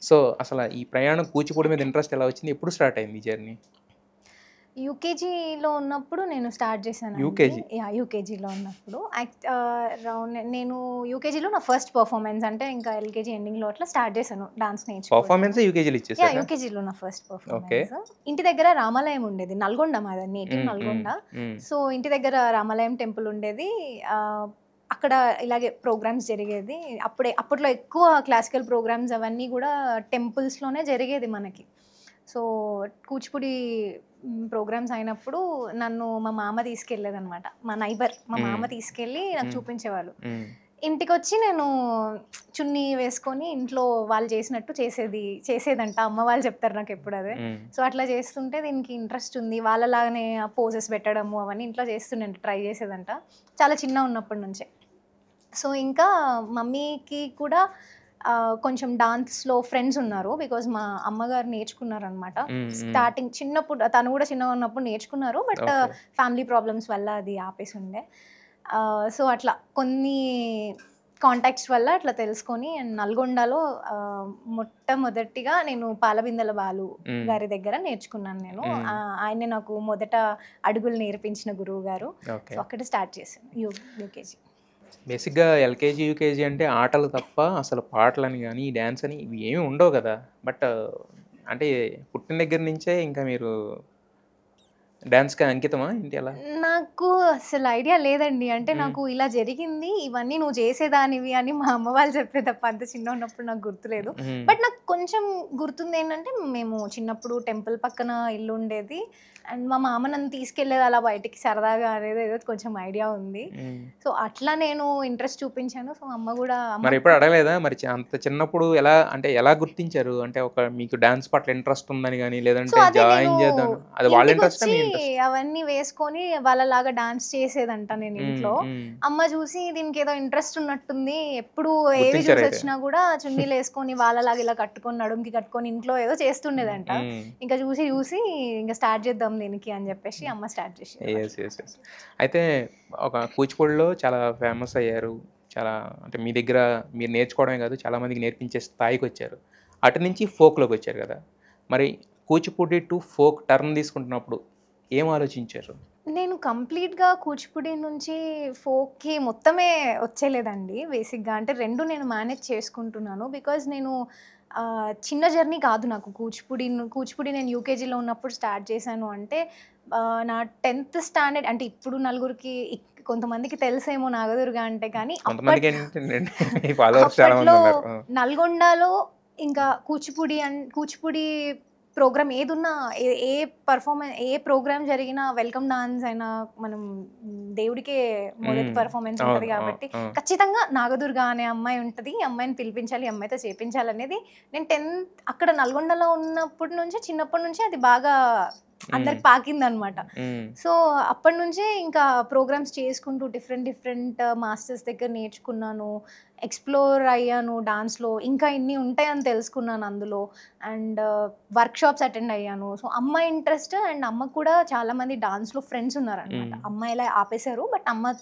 So, అసల ఈ ప్రయాణం కూచిపూడి మీద ఇంట్రెస్ట్ ఎలా వచ్చింది? ఎప్పుడు స్టార్ట్ అయింది ఈ జర్నీ? యూకేజీలో ఉన్నప్పుడు నేను స్టార్ట్ చేశానండి. యూకేజీ. యూకేజీలో ఉన్నప్పుడు నేను యూకేజీలో నా ఫస్ట్ పెర్ఫార్మన్స్ అంటే ఇంకా ఎల్‌కేజీ ఎండింగ్‌లో అట్లా స్టార్ట్ చేశాను డాన్స్ నేర్చుకోవడం. పర్ఫార్మెన్సే యూకేజీలో ఇచ్చేసారా? యూకేజీలో నా ఫస్ట్ ఓకే. పెర్ఫార్మన్స్. ఇంటి దగ్గర రామాలయం ఉండేది. నల్గొండ మాది నేటివ్ హ్మ్. హ్మ్. నల్గొండ. హ్మ్. సో, ఇంటి దగ్గర రామాలయం టెంపుల్ ఉండేది. అక్కడ ఇలాగే ప్రోగ్రామ్స్ జరిగేది. అప్పట్లో ఎక్కువ క్లాసికల్ ప్రోగ్రామ్స్ అవన్నీ గూడా టెంపుల్స్‌లోనే జరిగేది మనకి. సో, కూచిపూడి ప్రోగ్రామ్స్ అయినప్పుడు నన్ను మా మామ తీసుకెళ్ళేదనమాట. మా మామ హ్మ్. తీసుకెళ్ళి నాకు హ్మ్. చూపించేవాళ్ళు. హ్మ్. ఇంటికొచ్చి నేను చున్నీ వేసుకొని ఇంట్లో వాళ్ళు చేసినట్టు చేసేదంట. అమ్మ వాళ్ళు చెప్తారు నాకెప్పుడు అదే. హ్మ్. సో, అట్లా చేస్తుంటే దీనికి ఇంట్రెస్ట్ ఉంది. వాళ్ళలాగానే పోజెస్ పెట్టడము అవన్నీ ఇంట్లో చేస్తుండంట. ట్రై చేసేదంట. చాలా చిన్నగున్నప్పటి నుంచే. సో, ఇంకా మమ్మీకి కూడా కొంచెం డాన్స్‌లో ఫ్రెండ్స్ ఉన్నారు. బికాజ్ మా అమ్మగారు నేర్చుకున్నారనమాట. హ్మ్. హ్మ్. స్టార్టింగ్ చిన్నప్పుడు తను కూడా చిన్నగా ఉన్నప్పుడు నేర్చుకున్నారు. But okay. ఫ్యామిలీ ప్రాబ్లమ్స్ వల్ల అది ఆపేసుండే. సో, అట్లా కొన్ని కాంటాక్ట్స్ వల్ల అట్లా తెలుసుకొని నల్గొండలో మొట్టమొదటిగా నేను పాలబిందెల బాలు హ్మ్. గారి దగ్గర నేర్చుకున్నాను నేను. హ్మ్. ఆయనే నాకు మొదట అడుగులు నేర్పించిన గురువుగారు. ఓకే. సో, అక్కడ స్టార్ట్ చేశాను యూకేజీ. బేసిక్‌గా ఎల్‌కేజీ, యూకేజీ అంటే ఆటలు తప్ప అసలు పాటలని గాని, డాన్స్ అని ఇవి ఏమి ఉండవు గదా! బట్ అంటే పుట్టిన దగ్గర నుంచే ఇంకా మీరు డాన్స్‌కి అంకితమా ఏంటి ఎలా? నాకు అసలు ఐడియా లేదండి. అంటే హ్మ్. నాకు ఇలా జరిగింది, ఇవన్నీ నువ్వు చేసేదానివి అని మా అమ్మ వాళ్ళు చెప్పేది తప్ప అంత చిన్నగున్నప్పుడు నాకు గుర్తులేదు. హ్మ్. బట్ నాకు కొంచెం గుర్తుందేంటంటే, మేము చిన్నప్పుడు టెంపుల్ పక్కన ఇల్లుండేది. అండ్ మా మామ నన్ను తీసుకెళ్ళేది అలా బయటికి సరదాగా అనేది ఏదో కొంచెం ఐడియా ఉంది. హ్మ్. సో, అట్లా నేను ఇంట్రెస్ట్ చూపించాను. సో, అమ్మ గూడా మరెప్పుడు అడగలేదా? మరి అంత చిన్నప్పుడు ఎలా అంటే ఎలా గుర్తించారు? అంటే మీకు డాన్స్ పట్ల ఇంట్రెస్ట్ ఉందని గాని, సో, లేదంటే అదే నేను జాయిన్ చేద్దాం అది వాళ్ళ ఇంట్రెస్టా? ఇంటికొచ్చి మీ ఇంట్రెస్ట్? అవన్నీ వేసుకొని వాళ్ళలాగా డాన్స్ చేసేదంట నేను హ్మ్. ఇంట్లో. హ్మ్. అమ్మ చూసి దీనికేదో ఇంట్రెస్ట్ ఉన్నట్టుంది. ఎప్పుడు ఏవి గుర్తించారైతే. చూసొచ్చినా గూడా చున్నీలేసుకొని వాళ్ళలాగా ఇలా కట్టుకొని, నడుముకి కట్టుకొని ఇంట్లో ఏదో చేస్తుండేదంట. హ్మ్. ఇంక చూసి ఇంక స్టార్ట్ చేద్దాం దీనికి అని జెప్పేసి అమ్మ స్టార్ట్ చేషింది యెస్. అట్లా. యెస్. యెస్. అయితే ఒక కూచిపూడిలో చాలా ఫేమస్ అయ్యారు. చాలా అంటే మీ దగ్గర మీరు నేర్చుకోవడమే కాదు చాలా మందికి నేర్పించే స్థాయికొచ్చారు. అటు నుంచి ఫోక్‌లోకొచ్చారు గదా! మరి కూచిపూడి టు ఫోక్ టర్న్ తీసుకుంటున్నప్పుడు ఏం ఆలోచించారు? నేను కంప్లీట్‌గా కూచిపూడి నుంచి ఫోక్‌కి మొత్తమే వచ్చేలేదండి బేసిక్‌గా. అంటే 2 నేను మేనేజ్ చేసుకుంటున్నాను. బికాజ్ నేను చిన్న జర్నీ కాదు నాకు కూచిపూడి నేను యూకేజీలో ఉన్నప్పుడు స్టార్ట్ చేశాను అంటే నా 10థ్ స్టాండర్డ్ అంటే ఇప్పుడు నలుగురికి కొంతమందికి తెలుసేమో నాగదుర్గ అంటే కానీ కొంతమందికేంటంటే మీ ఫాలోవర్స్ చాలా అప్పట్లో మందున్నారు. ఆ! నల్గొండలో ఇంకా కూచిపూడి ప్రోగ్రామ్ ఏదున్నా ఏ ఏ ఏ ప్రోగ్రామ్ జరిగినా వెల్కమ్ డాన్స్ అయినా మనం దేవుడికే మొదటి హ్మ్. పెర్ఫార్మన్స్ ఉంటది అవును. గాబట్టి, ఆ! ఖచ్చితంగా నాగదుర్గ అనే అమ్మాయి ఉంటది. ఈ అమ్మాయిని పిలిపించాలి, ఈ అమ్మాయితో చేపించాలనేది నేను 10థ్ అక్కడ నల్గొండలో ఉన్నప్పటి నుంచి చిన్నప్పటి నుంచి అది బాగా హ్మ్. అందరికి పాకిందనమాట. హ్మ్. సో, అప్పటినుంచే ఇంకా ప్రోగ్రామ్స్ చేసుకుంటూ డిఫరెంట్ మాస్టర్స్ దగ్గర నేర్చుకున్నాను. ఎక్స్‌ప్లోర్ అయ్యాను డాన్స్‌లో. ఇంకా ఇన్ని ఉంటాయని తెలుసుకున్నాను అందులో. అండ్ వర్క్‌షాప్స్ అటెండ్ అయ్యాను. సో, అమ్మ ఇంట్రెస్ట్ అండ్ అమ్మకు కూడా చాలామంది డాన్స్‌లో ఫ్రెండ్స్ ఉన్నారనమాట. హ్మ్. అమ్మ ఇలా ఆపేశారు. బట్ అమ్మ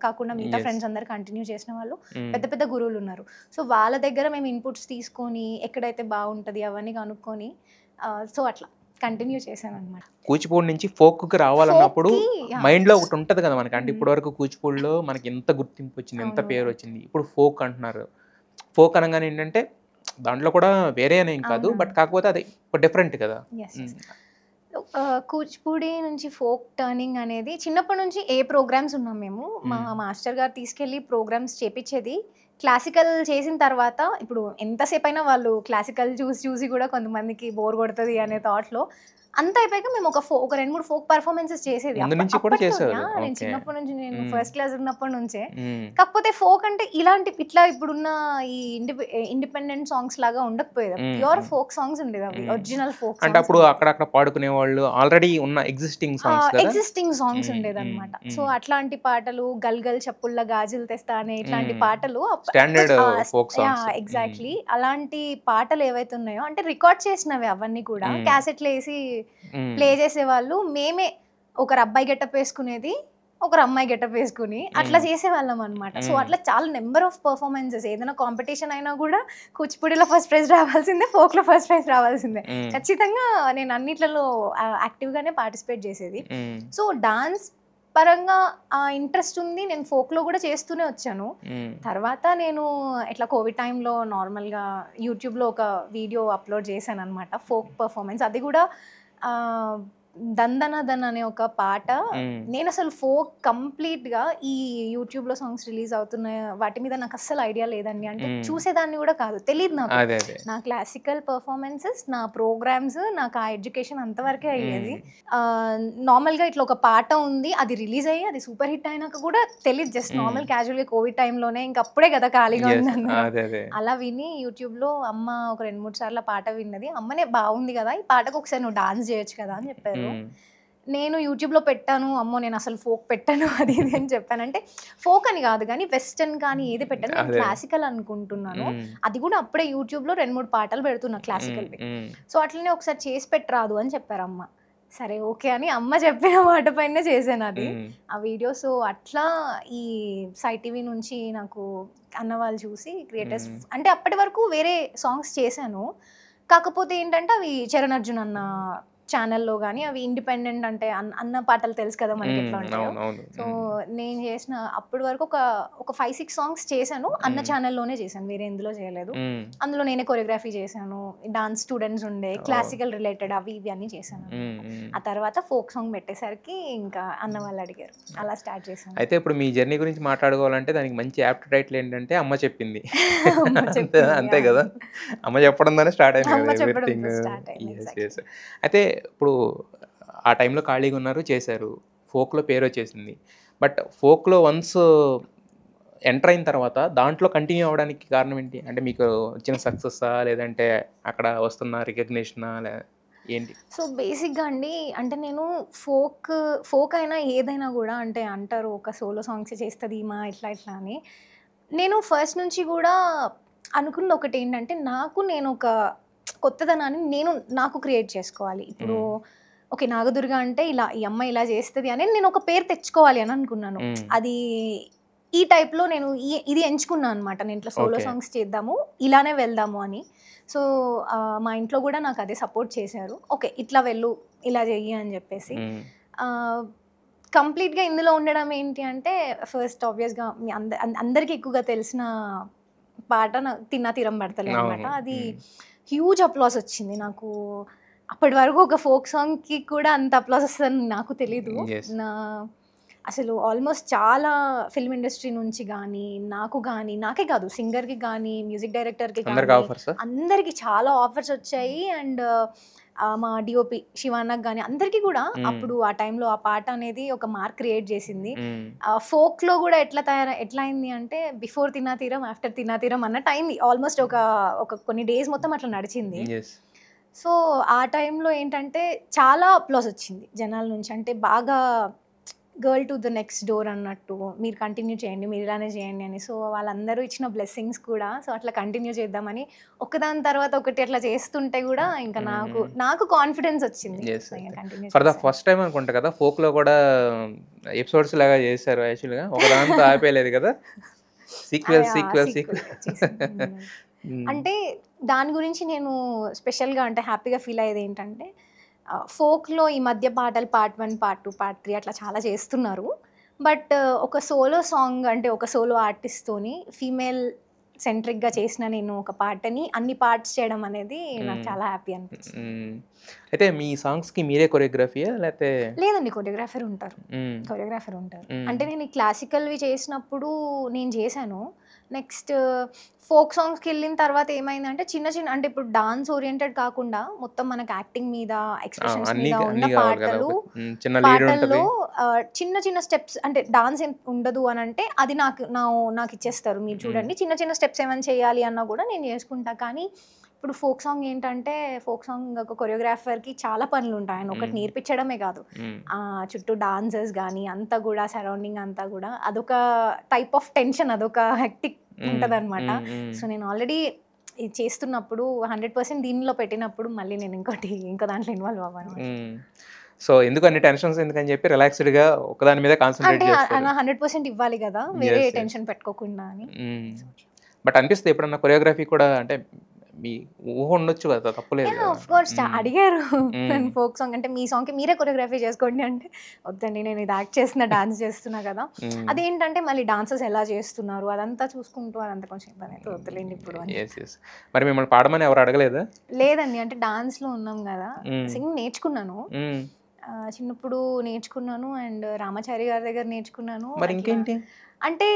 కాకుండా మిగతా యెస్. ఫ్రెండ్స్ అందరూ కంటిన్యూ చేసిన వాళ్ళు హ్మ్. పెద్ద పెద్ద గురువులున్నారు. సో, వాళ్ళ దగ్గర మేము ఇన్‌పుట్స్ తీసుకొని ఎక్కడైతే బావుంటది అవన్నీ కనుక్కొని సో, అట్లా కంటిన్యూ చేశాననమాట. కూచిపూడి నుంచి ఫోక్‌కి రావాలన్నప్పుడు ఫోక్‌కి యాహ్! మైండ్‌లో ఒకటుంటది కదా! మనకి. అంటే హ్మ్. ఇప్పటివరకు కూచిపూడిలో మనకి ఇంత గుర్తింపొచ్చింది, ఇంత అవును. పేరొచ్చింది. ఇప్పుడు ఫోక్ అంటున్నారు. ఫోక్ అనంగానే ఏంటంటే దాంట్లో కూడా వేరే అనేం కాదు. బట్ అవునవును. కాకపోతే అది డిఫరెంట్ కదా! యెస్. హ్మ్. యెస్. కూచిపూడి నుంచి ఫోక్ టర్నింగ్ అనేది చిన్నప్పటి నుంచి ప్రోగ్రామ్స్ ఉన్నాం మేము. మా హ్మ్. మాస్టర్ గారు తీసుకెళ్ళి ప్రోగ్రామ్స్ చేపిచ్చేది. క్లాసికల్ చేసిన తర్వాత ఇప్పుడు ఎంతసేపైనా వాళ్ళు క్లాసికల్ చూసి చూసి గూడా కొంతమందికి బోర్ కొడతది అనే థాట్‌లో అంతా అయిపోయాక మేము ఒక 2, 3 ఫోక్ పెర్ఫార్మన్సెస్ చేసేది. ముందు నుంచి కూడా అప్పట్లో చేసేవాళ్ళు. నేను ఓకే. చిన్నప్పటి నుంచి నేను హ్మ్. ఫస్ట్ క్లాస్ ఉన్నప్పటి నుంచే. హ్మ్. కాకపోతే ఫోక్ అంటే ఇట్లా ఇప్పుడున్న ఈ ఇండిపెండెంట్ సాంగ్స్ లాగా ఉండకపోయేది. హ్మ్. ప్యూర్ హ్మ్. ఫోక్ సాంగ్స్ ఉండేదవి. హ్మ్. ఒరిజినల్ ఫోక్ అంటే సాంగ్స్ అప్పుడు ఉండేవి. అక్కడక్కడ పాడుకునేవాళ్ళు. ఆల్రెడీ ఉన్న ఎగ్జిస్టింగ్ సాంగ్స్ కదా! ఎగ్జిస్టింగ్ సాంగ్స్ హ్మ్. హ్మ్. ఉండేదనమాట. సో, హ్మ్. అట్లాంటి పాటలు 'గల్ గల్ చప్పుళ్ళ గాజులు తెస్తా' అనే ఇట్లాంటి హ్మ్. పాటలు స్టాండర్డ్ ఫోక్ సాంగ్స్. హ్మ్. ఎగ్జాక్ట్‌లీ. అలాంటి పాటలు ఏవైతే ఉన్నాయో అంటే రికార్డ్ చేసినవే అవన్నీ కూడా హ్మ్. క్యాసెట్‌లేసి హ్మ్. ప్లే చేసేవాళ్ళు. మేమే ఒకరు అబ్బాయి గెటప్ ఏసుకునేది. ఒకరు అమ్మాయి గెటప్ వేసుకుని అట్లా చేసేవాళ్ళం అనమాట. సో అట్లా చాలా నెంబర్ ఆఫ్ పర్ఫార్మెన్సెస్, ఏదైనా కాంపిటీషన్ అయినా కూడా కూచిపూడిలో ఫస్ట్ ప్రైజ్ రావాల్సిందే, ఫోక్లో ఫస్ట్ ప్రైజ్ రావాల్సిందే. ఖచ్చితంగా నేను అన్నిట్లలో యాక్టివ్గానే పార్టిసిపేట్ చేసేది. సో డాన్స్ పరంగా ఆ ఇంట్రెస్ట్ ఉంది, నేను ఫోక్లో కూడా చేస్తూనే వచ్చాను. తర్వాత నేను ఇట్లా కోవిడ్ టైంలో నార్మల్గా యూట్యూబ్లో ఒక వీడియో అప్లోడ్ చేశాను అనమాట, ఫోక్ పర్ఫార్మెన్స్. అది కూడా దందన దన్ అనే ఒక పాట. నేను అసలు ఫోక్ కంప్లీట్గా ఈ యూట్యూబ్లో సాంగ్స్ రిలీజ్ అవుతున్నాయి వాటి మీద నాకు అస్సలు ఐడియా లేదండి. అంటే చూసేదాన్ని కూడా కాదు, తెలియదు నాకు. నా క్లాసికల్ పర్ఫార్మెన్సెస్, నా ప్రోగ్రామ్స్, నాకు ఆ ఎడ్యుకేషన్ అంతవరకే అయ్యేది. నార్మల్గా ఇట్లా ఒక పాట ఉంది, అది రిలీజ్ అయ్యి అది సూపర్ హిట్ అయినాక కూడా తెలియదు. జస్ట్ నార్మల్ క్యాజువల్గా కోవిడ్ టైంలోనే ఇంకా అప్పుడే కదా ఖాళీగా ఉందన్న అలా విని యూట్యూబ్లో అమ్మ ఒక 2-3 సార్లు పాట విన్నది. అమ్మనే బాగుంది కదా, ఈ పాటకు ఒకసారి నువ్వు డాన్స్ చేయొచ్చు కదా అని చెప్పారు. నేను యూట్యూబ్లో పెట్టాను, అమ్మో నేను అసలు ఫోక్ పెట్టాను అది ఇది అని చెప్పాను. అంటే ఫోక్ అని కాదు కానీ వెస్టర్న్ కానీ ఏది పెట్టాను, నేను క్లాసికల్ అనుకుంటున్నాను. అది కూడా అప్పుడే యూట్యూబ్లో 2-3 పాటలు పెడుతున్నా క్లాసికల్వి. సో అట్లనే ఒకసారి చేసి పెట్టరాదు అని చెప్పారు అమ్మ. సరే ఓకే అని అమ్మ చెప్పిన మాట పైనే చేశాను అది ఆ వీడియో. సో అట్లా ఈ సై టీవీ నుంచి నాకు అన్న వాళ్ళు చూసి క్రియేటర్స్, అంటే అప్పటి వరకు వేరే సాంగ్స్ చేశాను, కాకపోతే ఏంటంటే అవి చరణ్ అర్జున్ అన్న ఛానల్లో కానీ అవి ఇండిపెండెంట్, అంటే అన్న పాటలు తెలుసు కదా మనకి ఎట్లా ఉంటాయో. సో నేను చేసిన అప్పటి వరకు ఒక 5-6 సాంగ్స్ చేశాను, అన్న ఛానల్లోనే చేశాను, వేరే ఎందులో చేయలేదు. అందులో నేనే కొరియోగ్రఫీ చేశాను, డాన్స్ స్టూడెంట్స్ ఉండే, క్లాసికల్ రిలేటెడ్ అవి ఇవి అన్నీ చేశాను. ఆ తర్వాత ఫోక్ సాంగ్ పెట్టేసరికి ఇంకా అన్న వాళ్ళు అడిగారు, అలా స్టార్ట్ చేశాను. అయితే ఇప్పుడు మీ జర్నీ గురించి మాట్లాడుకోవాలంటే దానికి మంచి యాప్ట్ టైటిల్ ఏంటంటే అమ్మ చెప్పింది. అంతే కదా, అమ్మ చెప్పడంతోనే స్టార్ట్ అయింది. అయితే ఇప్పుడు ఆ టైంలో ఖాళీగా ఉన్నారు, చేశారు, ఫోక్లో పేరు వచ్చేసింది. బట్ ఫోక్లో వన్స్ ఎంటర్ అయిన తర్వాత దాంట్లో కంటిన్యూ అవ్వడానికి కారణం ఏంటి? అంటే మీకు వచ్చిన సక్సెస్సా, లేదంటే అక్కడ వస్తున్న రికగ్నిషనా, ఏంటి? సో బేసిక్గా అండి, అంటే నేను ఫోక్ అయినా ఏదైనా కూడా అంటే అంటారు ఒక సోలో సాంగ్స్ చేస్తుంది మా ఇట్లా ఇట్లా అని. నేను ఫస్ట్ నుంచి కూడా అనుకున్న ఒకటి ఏంటంటే, నేను ఒక కొత్తదనాన్ని నాకు క్రియేట్ చేసుకోవాలి. ఇప్పుడు ఓకే నాగదుర్గ అంటే ఇలా ఈ అమ్మాయి ఇలా చేస్తుంది అని నేను ఒక పేరు తెచ్చుకోవాలి అని అనుకున్నాను. అది ఈ టైప్లో నేను ఇది ఎంచుకున్నాను అనమాట. నేను ఇట్లా సోలో సాంగ్స్ చేద్దాము, ఇలానే వెళ్దాము అని. సో మా ఇంట్లో కూడా నాకు అదే సపోర్ట్ చేశారు. ఓకే ఇట్లా వెళ్ళు, ఇలా చెయ్యి అని చెప్పేసి. కంప్లీట్గా ఇందులో ఉండడం ఏంటి అంటే, ఫస్ట్ ఆబ్వియస్గా మీ అందరికీ ఎక్కువగా తెలిసిన పాట తిన్నా తీరం పడతలే అనమాట. అది హ్యూజ్ అప్లాస్ వచ్చింది నాకు. అప్పటి వరకు ఒక ఫోక్ సాంగ్కి కూడా అంత అప్లాస్ వస్తుందని నాకు తెలీదు. అసలు ఆల్మోస్ట్ చాలా ఫిల్మ్ ఇండస్ట్రీ నుంచి కానీ నాకే కాదు, సింగర్కి కానీ మ్యూజిక్ డైరెక్టర్కి కానీ అందరికి చాలా ఆఫర్స్ వచ్చాయి. అండ్ మా డిఓపి శివానక్ కానీ అందరికీ కూడా అప్పుడు ఆ టైంలో ఆ పాట అనేది ఒక మార్క్ క్రియేట్ చేసింది. ఫోక్లో కూడా ఎట్లా అయింది అంటే, బిఫోర్ తిన్నా తీరం ఆఫ్టర్ తిన్నా తీరం అన్నట్టు అయింది. ఆల్మోస్ట్ ఒక కొన్ని డేస్ మొత్తం అట్లా నడిచింది. సో ఆ టైంలో ఏంటంటే చాలా అప్లాస్ వచ్చింది జనాల నుంచి. అంటే బాగా girl to the next door అన్నట్టు, మీరు కంటిన్యూ చేయండి, మీరు ఇలానే చేయండి అని. సో వాళ్ళందరూ ఇచ్చిన బ్లెస్సింగ్స్ కూడా, సో అట్లా కంటిన్యూ చేద్దామని ఒకదాని తర్వాత ఒకటి అట్లా చేస్తుంటే కూడా ఇంకా నాకు కాన్ఫిడెన్స్ వచ్చింది. ఫర్ ద ఫస్ట్ టైం అనుకుంటా కదా ఫోక్లో కూడా ఎపిసోడ్స్ లాగా చేశారు యాక్చువల్గా, ఒకదాంతో ఆపేయలేదు కదా, సీక్వెల్. అంటే దాని గురించి నేను స్పెషల్గా అంటే హ్యాపీగా ఫీల్ అయ్యేది ఏంటంటే, ఫోక్లో ఈ మధ్య పాటలు పార్ట్ 1, పార్ట్ 2, పార్ట్ 3 అట్లా చాలా చేస్తున్నారు. బట్ ఒక సోలో సాంగ్ అంటే ఒక సోలో ఆర్టిస్ట్తోని ఫీమేల్ సెంట్రిక్గా చేసిన నేను ఒక పాటని అన్ని పార్ట్స్ చేయడం అనేది నాకు చాలా హ్యాపీ అనిపిస్తుంది. అయితే మీ సాంగ్స్కి మీరే కొరియోగ్రఫీయా లేకపోతే? లేదండి, కొరియోగ్రాఫర్ ఉంటారు. అంటే నేను ఈ క్లాసికల్వి చేసినప్పుడు నేను చేశాను. నెక్స్ట్ ఫోక్ సాంగ్స్కి వెళ్ళిన తర్వాత ఏమైందంటే చిన్న అంటే ఇప్పుడు డాన్స్ ఓరియంటెడ్ కాకుండా మొత్తం మనకు యాక్టింగ్ మీద, ఎక్స్ప్రెషన్స్ మీద ఉన్న పాటల్లో చిన్న స్టెప్స్, అంటే డాన్స్ ఉండదు అని అంటే అది నాకు ఇచ్చేస్తారు, మీరు చూడండి చిన్న స్టెప్స్ ఏమైనా చేయాలి అన్నా కూడా నేను చేసుకుంటా. కానీ ఇప్పుడు ఫోక్ సాంగ్ ఏంటంటే, ఫోక్ సాంగ్ ఒక కొరియోగ్రాఫర్కి చాలా పనులు ఉంటాయి. ఆయన ఒకటి నేర్పించడమే కాదు, చుట్టూ డాన్సర్స్ కానీ అంతా కూడా సరౌండింగ్ అంతా కూడా అదొక టైప్ ఆఫ్ టెన్షన్, అదొక హెక్టిక్ ఉంటుంది అనమాట. సో నేను ఆల్రెడీ ఇది చేస్తున్నప్పుడు 100% దీనిలో పెట్టినప్పుడు మళ్ళీ నేను ఇంకో దాంట్లో ఇన్వాల్వ్ అవ్వను. సో ఎందుకు అన్ని టెన్షన్స్ ఎందుకని చెప్పి రిలాక్స్డ్గా ఒకదాని మీద కాన్సన్ట్రేట్ అంటే చేస్తారు. 100% ఇవ్వాలి కదా, వేరే Yes, yes. టెన్షన్ పెట్టుకోకుండా అని. బట్ అనిపిస్తుంది ఎప్పుడన్నా కొరియోగ్రఫీ కూడా అంటే మీ ఊహ ఉండొచ్చు కదా, తప్పులేదు కదా. ఆఫ్ కోర్స్ అడిగారు Mm. నేను ఫోక్ సాంగ్ అంటే మీ సాంగ్కి మీరే కొరియోగ్రఫీ చేసుకోండి అంటే వద్దండి నేను ఇది యాక్ట్ చేస్తున్నా, డాన్స్ చేస్తున్నా కదా. Mm. అదేంటంటే మళ్ళీ డాన్సర్స్ ఎలా చేస్తున్నారు అదంతా చూసుకుంటూ అదంతా కొంచెం ఇబ్బంది అయితే వద్దులేండి ఇప్పుడు అని. Yes, yes. మరి మిమ్మల్ని పాడమని ఎవరు అడగలేదా? లేదండి అంటే డాన్స్లో ఉన్నాం కదా, Mm. సింగింగ్ నేర్చుకున్నాను. Mm. చిన్నప్పుడు నేర్చుకున్నాను అండ్ రామాచారి గారి దగ్గర నేర్చుకున్నాను. మరి అట్లా. ఇంకేంటి? అంటే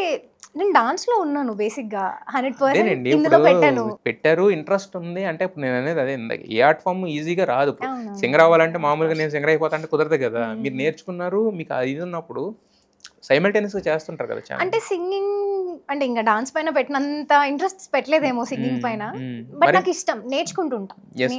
నేను డాన్స్లో ఉన్నాను బేసిక్గా 100% అదేనండి, ఇందులో ఇప్పుడు పెట్టాను. పెట్టారు, ఇంట్రెస్ట్ ఉంది అంటే ఇప్పుడు నేను అనేది అదే ఇందాక ఏ ఆర్ట్ ఫామ్ ఈజీగా రాదు. ఇప్పుడు అవును. సింగర్ అవ్వాలంటే మామూలుగా నేను సింగర్ అయిపోతా అంటే కుదరదు కదా. Mm. మీరు నేర్చుకున్నారు, మీకు అది ఇది ఉన్నప్పుడు సైమల్టేనియస్గా చేస్తుంటారు కదా చాలా. అంటే సింగింగ్ అంటే ఇంకా డాన్స్ పైన పెట్టినంత ఇంట్రెస్ట్ పెట్టలేదేమో సింగింగ్ పైన, బట్ మరి నాకు ఇష్టం నేర్చుకుంటుంటా. yes,